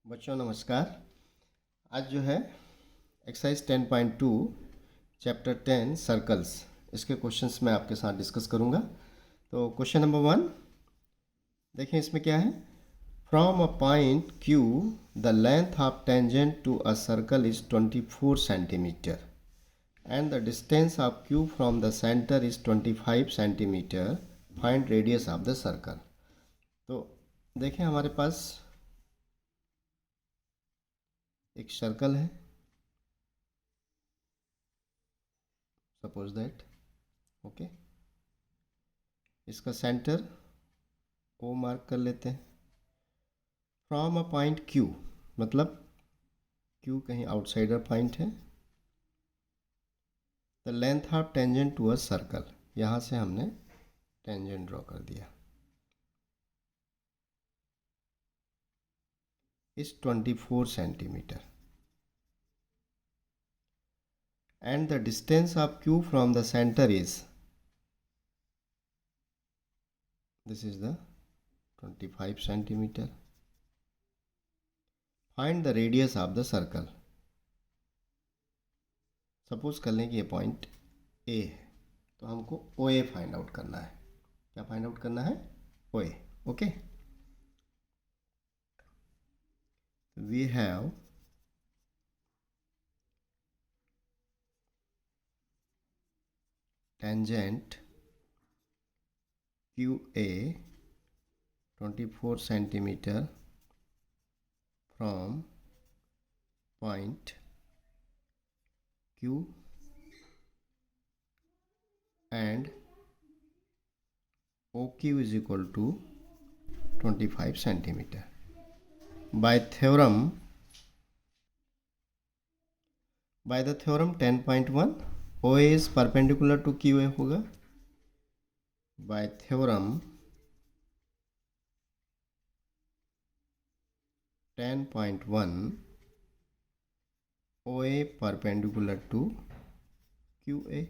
बच्चों नमस्कार। आज जो है एक्सरसाइज 10.2 चैप्टर 10 सर्कल्स, इसके क्वेश्चंस मैं आपके साथ डिस्कस करूंगा। तो क्वेश्चन नंबर 1 देखें, इसमें क्या है। From a point Q the length of tangent to a circle is 24 centimetre and the distance of Q from the centre is 25 centimetre. Find radius of the circle. तो देखें, हमारे पास एक सर्कल है, सपोज दैट, ओके। इसका centre O mark कर लेते हैं। फ्रॉम अ पॉइंट Q, मतलब Q कहीं आउटसाइडर पॉइंट है। The length of tangent to a circle, यहाँ से हमने टेंजेंट ड्रॉ कर दिया, is 24 centimetre and the distance of Q from the centre is, this is the 25 centimetre. Find the radius of the circle. Suppose कर लें कि ये point A है, तो हमको ओ ए फाइंड आउट करना है। क्या फाइंड आउट करना है? O A, okay. We have tangent QA 24 centimeter from point Q and OQ is equal to 25 centimeter. By the theorem 10.1, OA is perpendicular to QA होगा। By theorem 10.1, OA perpendicular to QA।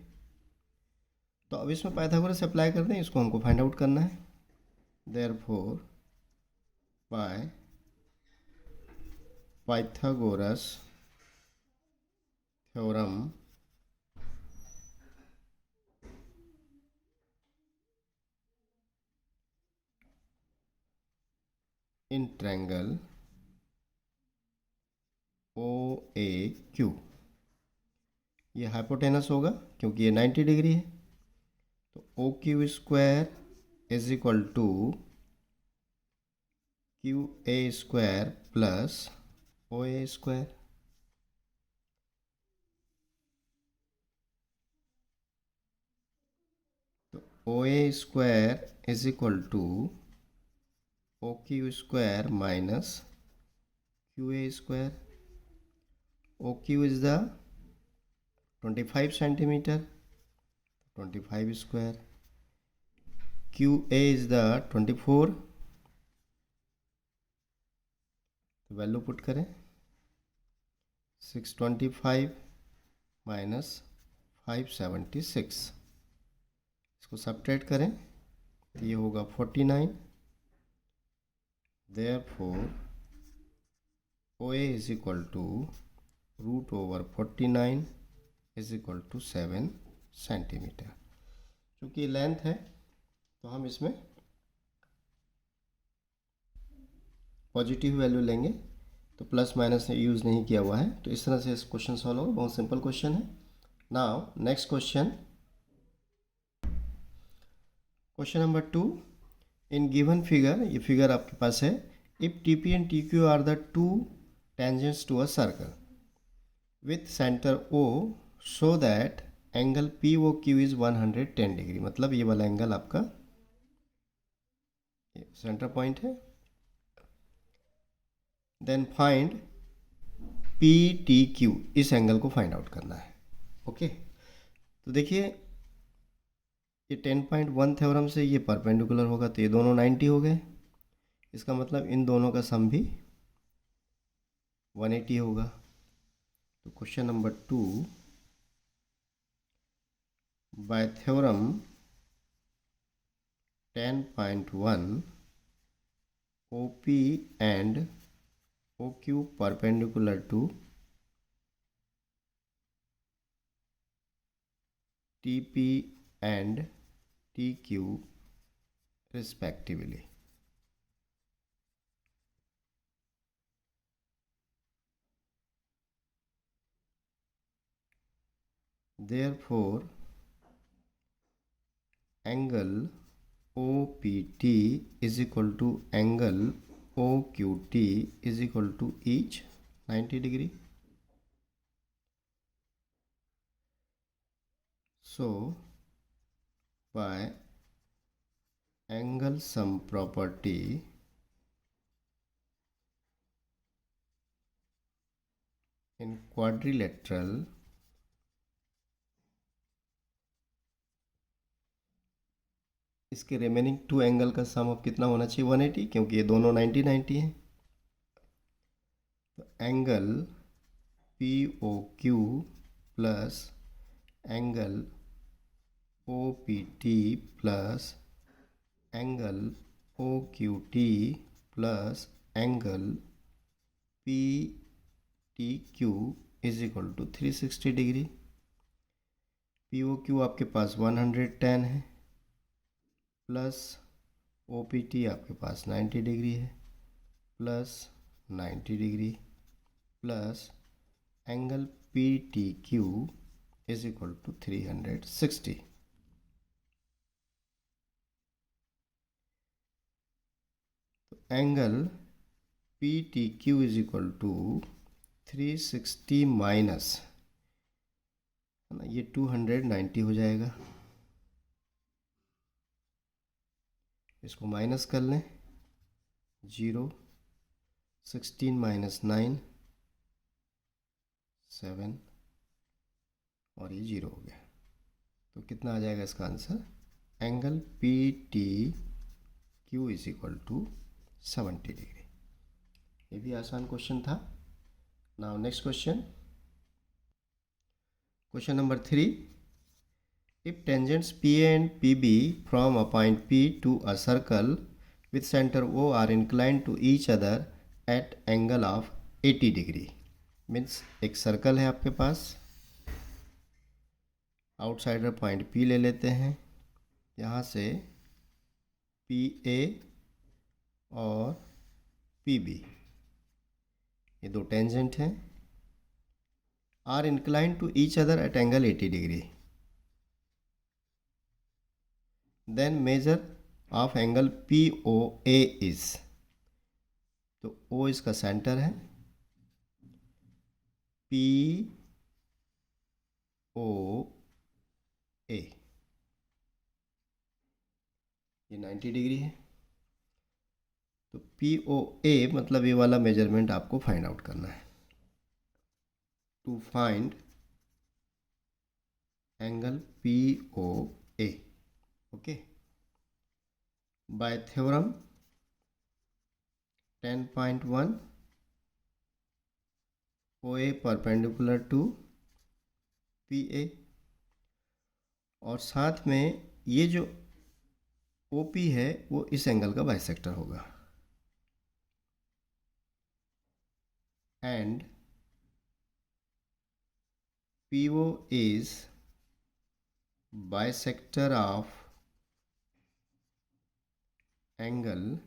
तो अब इसमें Pythagoras apply कर दें, इसको हमको find out करना है। Therefore by Pythagoras theorem in triangle OAQ, ये हाइपोटेनस होगा क्योंकि ये 90 डिग्री है। तो O Q square is equal to Q A square plus O A square. तो O A square is equal to O Q square minus Q A square. O Q is the 25 centimetre, 25 square. Q A is the 24, तो value put करें 625 minus 576, इसको subtract करें तो ये होगा 49। Therefore O A is equal to root over 49 is equal to 7 centimetre. चूँकि length है तो हम इसमें पॉजिटिव वैल्यू लेंगे, तो प्लस माइनस यूज़ नहीं किया हुआ है। तो इस तरह से इस क्वेश्चन सॉल्व होगा। बहुत सिंपल क्वेश्चन है। Now next question, question number 2। In given figure, ये फिगर आपके पास है, if T P and T Q are the two tangents to a circle with centre O so that angle P O Q is 110 degree. मतलब ये वाला angle आपका centre point है। Then find P T Q, इस angle को find out करना है, okay. तो देखिए, ये 10.1 थ्योरम से ये परपेंडिकुलर होगा, तो ये दोनों 90 हो गए। इसका मतलब इन दोनों का सम भी 180 होगा। तो question number 2, bye theorem 10.1 OP and OQ perpendicular to TP and TQ respectively. Therefore, angle OPT is equal to angle OQT is equal to each 90 degree. So, by angle sum property, in quadrilateral, इसके remaining to angle का सम अब कितना होना चाहिए 180, क्योंकि ये दोनों 90 90 हैं. तो angle POQ plus angle OPT plus angle OQT plus angle PTQ is equal to 360 degree. POQ आपके पास 110 है प्लस OPT आपके पास 90 डिग्री है plus 90 degree plus angle PTQ is equal to 360. तो angle PTQ is equal to 360 minus, है ना, ये 290 हो जाएगा. इसको माइनस कर लें, 0, 16 माइनस 9 7 और ये 0 हो गया. तो कितना आ जाएगा इसका answer? Angle PTQ is equal to 70 degree. ये भी आसान क्वेश्चन था. Now next question, question number 3. If tangents PA and PB from a point P to a circle with center O are inclined to each other at angle of 80 degree, means एक circle है आपके पास, outsider point P ले लेते हैं, यहाँ से PA और PB ये दो टेंजेंट हैं, are inclined to each other at angle 80 degree. Then measure of angle POA is, तो O इसका सेंटर है, POA ये 90 डिग्री है. तो POA मतलब ये वाला मेजरमेंट आपको फाइंड आउट करना है. To find angle POA, okay, by theorem 10.1, OA perpendicular to PA, और साथ में ये जो OP है वो इस एंगल का बाइसेक्टर होगा, and PO is bisector of angle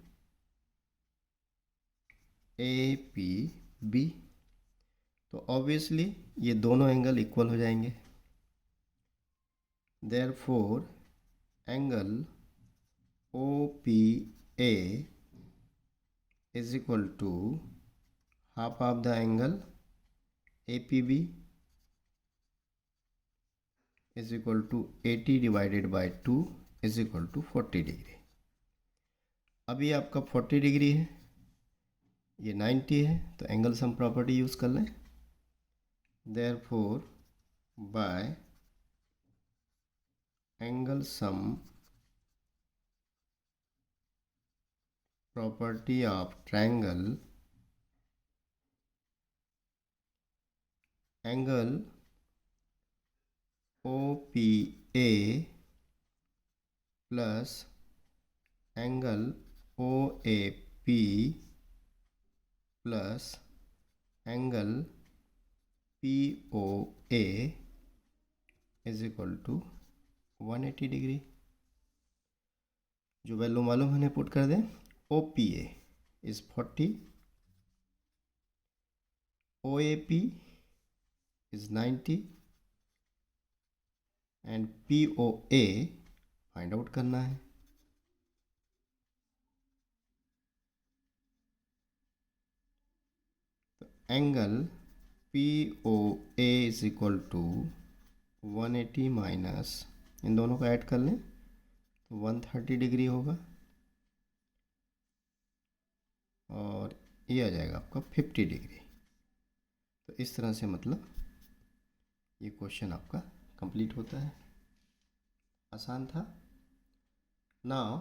APB. तो ऑब्वियसली ये दोनों एंगल इक्वल हो जाएंगे. Therefore angle OPA is equal to half of the angle APB is equal to 80 divided by 2 is equal to 40 degree. अभी आपका 40 degree है, ये 90 है, तो एंगल सम प्रॉपर्टी यूज़ कर लें. Therefore by angle sum property of triangle, angle OPA plus angle OAP plus angle P O A is equal to 180 degree. जो value मालूम है पुट कर दें। O P A is 40, O A P is 90 and P O A find out करना है। तो angle P O A is equal to 180 minus, इन दोनों को ऐड कर लें तो 130 डिग्री होगा और ये आ जाएगा आपका 50 डिग्री। तो इस तरह से मतलब ये क्वेश्चन आपका कंप्लीट होता है। आसान था। Now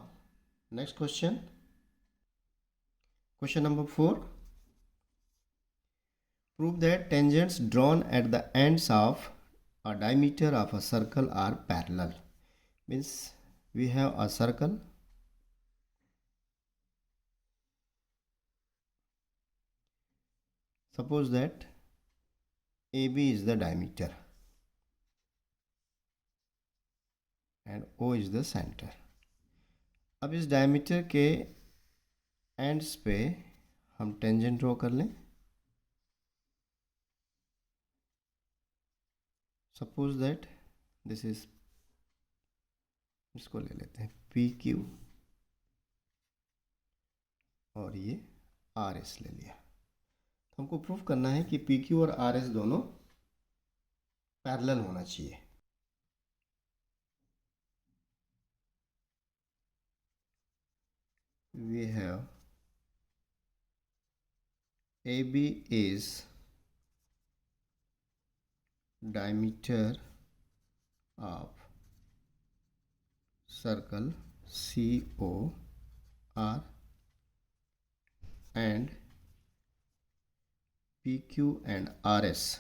next question, question number 4। Prove that tangents drawn at the ends of a diameter of a circle are parallel. Means we have a circle, suppose that AB is the diameter and O is the center. अब इस diameter के ends पे हम tangent draw कर लें। Suppose that this is, इसको ले लेते हैं पी क्यू और ये आर एस ले लिया। तो हमको प्रूफ करना है कि पी क्यू और आर एस दोनों पैरेलल होना चाहिए। We have AB is diameter of circle COR and PQ and RS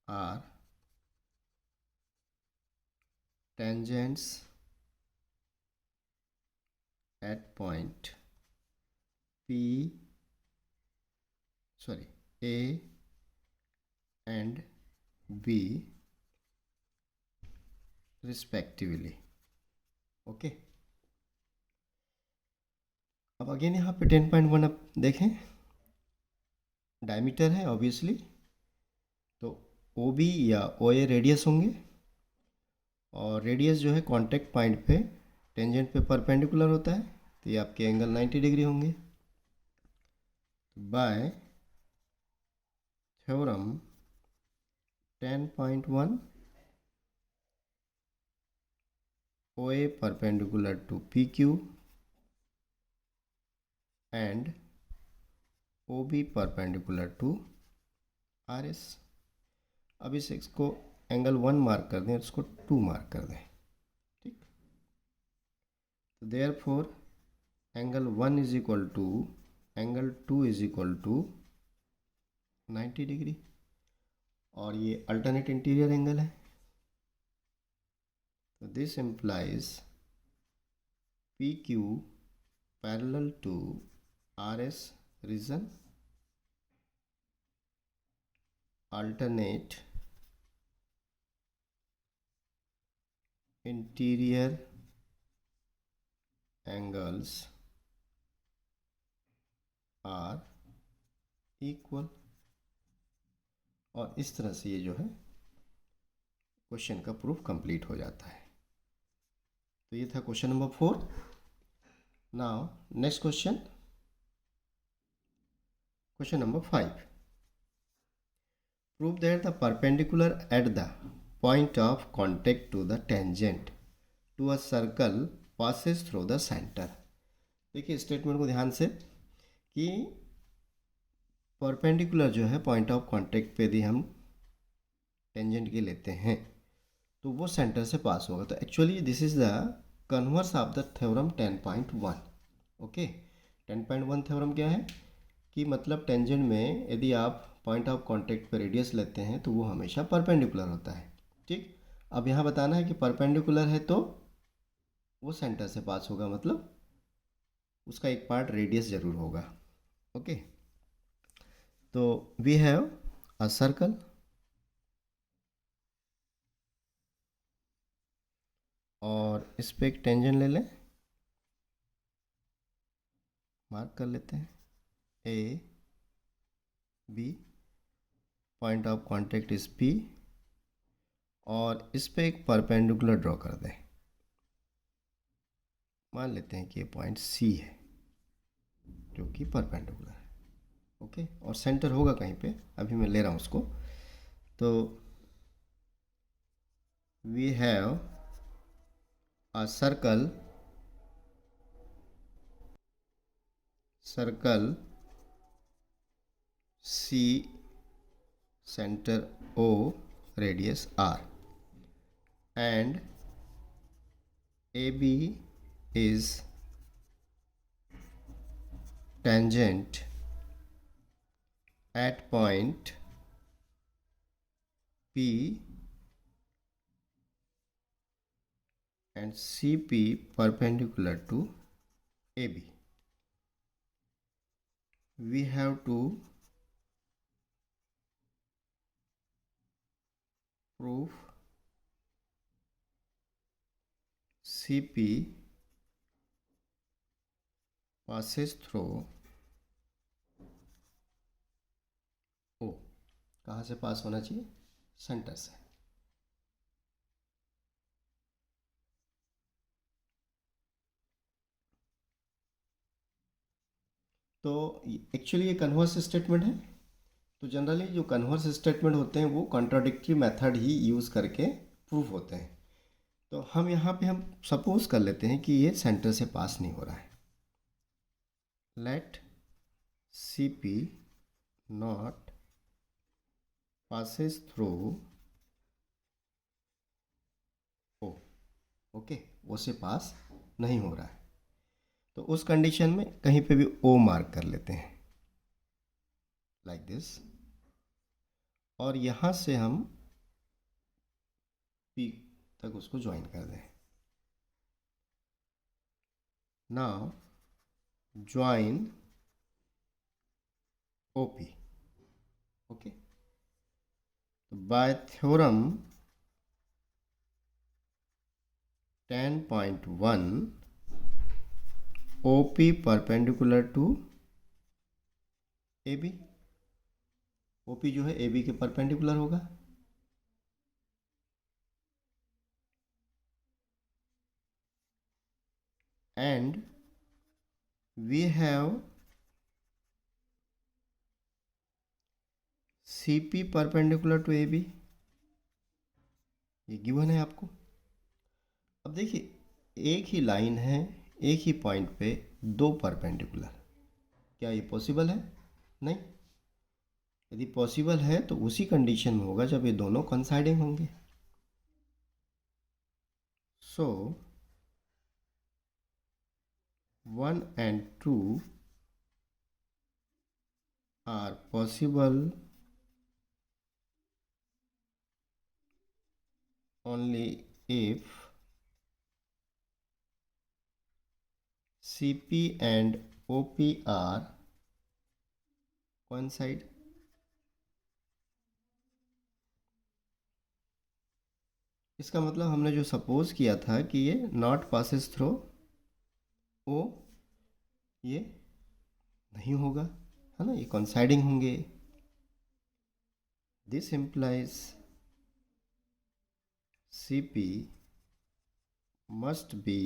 are tangents at point A and B respectively. Okay. अब अगेन यहाँ पे 10.1 अब देखें, डायमीटर है ऑब्वियसली, तो ओ बी या ओ ए रेडियस होंगे और रेडियस जो है कांटेक्ट पॉइंट पे टेंजेंट पे परपेंडिकुलर होता है, तो ये आपके एंगल 90 डिग्री होंगे। Bye theorem 10.1 OA perpendicular to PQ and OB perpendicular to RS। अब इस इसको एंगल 1 मार्क कर दें, इसको 2 मार्क कर दें, ठीक। तो therefore angle 1 is equal to angle 2 is equal to 90 degree और ये अल्टरनेट इंटीरियर एंगल है। So this implies PQ parallel to RS region, alternate interior angles are equal। और इस तरह से ये जो है क्वेश्चन का प्रूफ कंप्लीट हो जाता है। तो ये था question number 4। Now next question, question number 5। Prove that the perpendicular at the point of contact to the tangent to a circle passes through the centre. देखिए स्टेटमेंट को ध्यान से कि परपेंडिकुलर जो है पॉइंट ऑफ कॉन्टेक्ट पे यदि हम टेंजेंट के लेते हैं तो वो सेंटर से पास होगा। तो actually this is the converse of the theorem 10.1। Okay, 10.1 theorem क्या है कि मतलब टेंजेंट में यदि आप पॉइंट ऑफ कांटेक्ट पर रेडियस लेते हैं तो वो हमेशा परपेंडिकुलर होता है, ठीक। अब यहाँ बताना है कि परपेंडिकुलर है तो वो सेंटर से पास होगा, मतलब उसका एक पार्ट रेडियस जरूर होगा। ओके, तो वी हैव अ सर्कल और इस पे एक टेंजेंट ले लें, मार्क कर लेते हैं A B, point of contact is P, और इस पे एक परपेंडिकुलर ड्रॉ कर दें। मान लेते हैं कि ये पॉइंट सी है जो कि परपेंडिकुलर है, ओके, और सेंटर होगा कहीं पे, अभी मैं ले रहा हूँ उसको। तो we have a circle C, centre O, radius R, and AB is tangent at point P and CP perpendicular to AB. We have to prove CP passes through O. कहाँ से पास होना चाहिए? सेंटर से। तो एक्चुअली ये converse statement है। तो generally जो कन्वर्स स्टेटमेंट होते हैं वो कॉन्ट्राडिक्टरी मेथड ही यूज़ करके प्रूफ होते हैं। तो हम यहाँ पे हम सपोज कर लेते हैं कि ये सेंटर से पास नहीं हो रहा है। Let CP not passes through O, okay, वो से पास नहीं हो रहा है। तो उस कंडीशन में कहीं पे भी O मार्क कर लेते हैं लाइक दिस, और यहाँ से हम P तक उसको ज्वाइन कर दें। Now join OP, okay. By theorem 10.1 OP perpendicular to AB, OP जो है AB के परपेंडिकुलर होगा। And we have CP perpendicular to AB, ये गिवन है आपको। अब देखिए एक ही लाइन है, एक ही पॉइंट पे दो परपेंडिकुलर, क्या ये पॉसिबल है? नहीं। यदि पॉसिबल है तो उसी कंडीशन में होगा जब ये दोनों कंसाइडिंग होंगे। सो 1 and 2 are possible only if CP and OP are coincide। इसका मतलब हमने जो सपोज किया था कि ये नॉट पासेस थ्रू ओ, ये नहीं होगा, है ना, ये कॉन्साइडिंग होंगे। This implies CP must be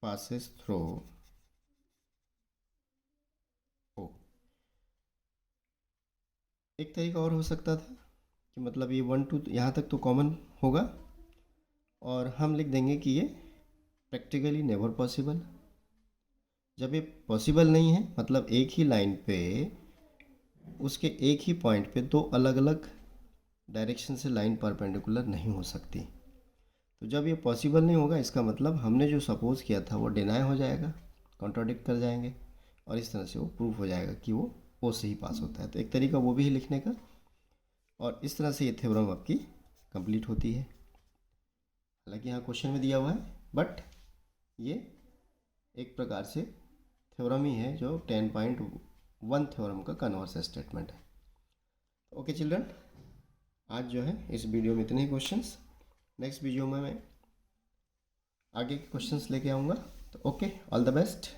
passes through O. एक तरीका और हो सकता था कि मतलब ये 1 2 यहाँ तक तो कॉमन होगा, और हम लिख देंगे कि ये प्रैक्टिकली नेवर पॉसिबल। जब ये पॉसिबल नहीं है मतलब एक ही लाइन पे उसके एक ही पॉइंट पे दो अलग अलग डायरेक्शन से लाइन परपेंडिकुलर नहीं हो सकती। तो जब ये पॉसिबल नहीं होगा इसका मतलब हमने जो सपोज किया था वो डिनाई हो जाएगा, कॉन्ट्राडिक्ट कर जाएंगे, और इस तरह से वो प्रूफ हो जाएगा कि वो ओ से ही पास होता है। तो एक तरीका वो भी है लिखने का, और इस तरह से ये थ्योरम आपकी कंप्लीट होती है। हालांकि यहाँ क्वेश्चन में दिया हुआ है, बट ये एक प्रकार से थ्योरम ही है जो 10.1 थ्योरम का कन्वर्स स्टेटमेंट है। ओके चिल्ड्रन, आज जो है इस वीडियो में इतने ही क्वेश्चंस। नेक्स्ट वीडियो में मैं आगे के क्वेश्चंस लेके आऊँगा। तो ओके, ऑल द बेस्ट।